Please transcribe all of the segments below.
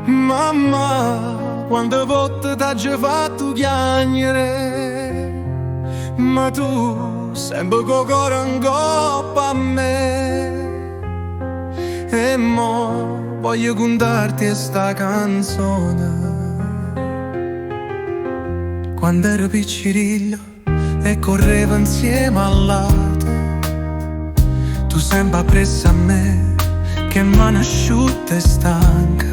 Mamma, quante volte t'ha fatto piangere, ma tu sempre con cuore in coppa a me. E mo voglio cantarti sta canzone. Quando ero picciriglio e correvo insieme al lato, tu sempre appresso a me, che mano asciutta e stanca.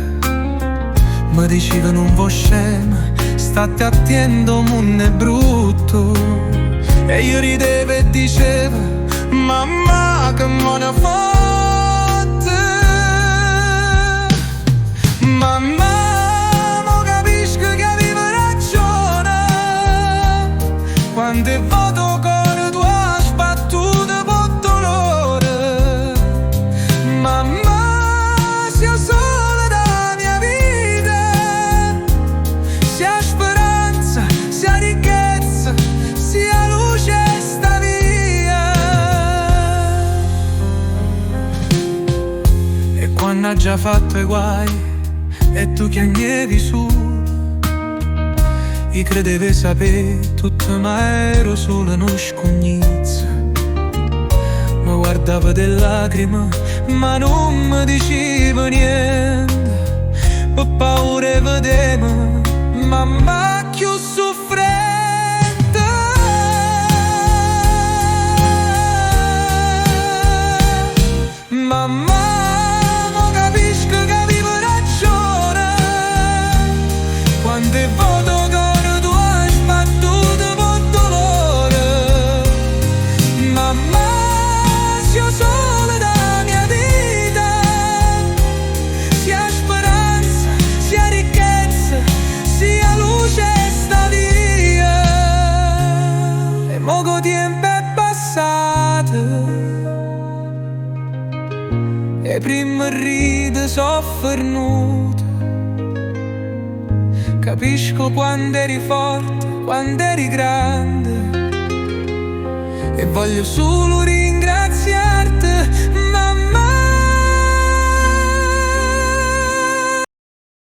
Mi diceva non vuoi scema, state attento, munno è brutto. E io ridevo e dicevo, mamma che me ne fotte. Mamma, mo capisco che avevo ragione. Quante volte cuore tu hai sbattuto per dolore. Mamma, sia sola da mia vita, sia speranza, sia ricchezza, sia luce sta via. E quando ha già fatto i guai e tu chiagnevi su, io credevo sapere tutto ma ero solo uno scognizzo. Mi guardavo delle lacrime ma non mi diceva niente, per paura vedevo mamma più soffrente. Mamma, mo capisco che avevo ragione. Quante volte cuore tu hai sbattuto per dolore. Mamma, sia sola da mia vita, sia speranza, sia ricchezza, sia luce sta via. E poco tempo è passato e prima ride soffernuto. Capisco quando eri forte, quando eri grande, e voglio solo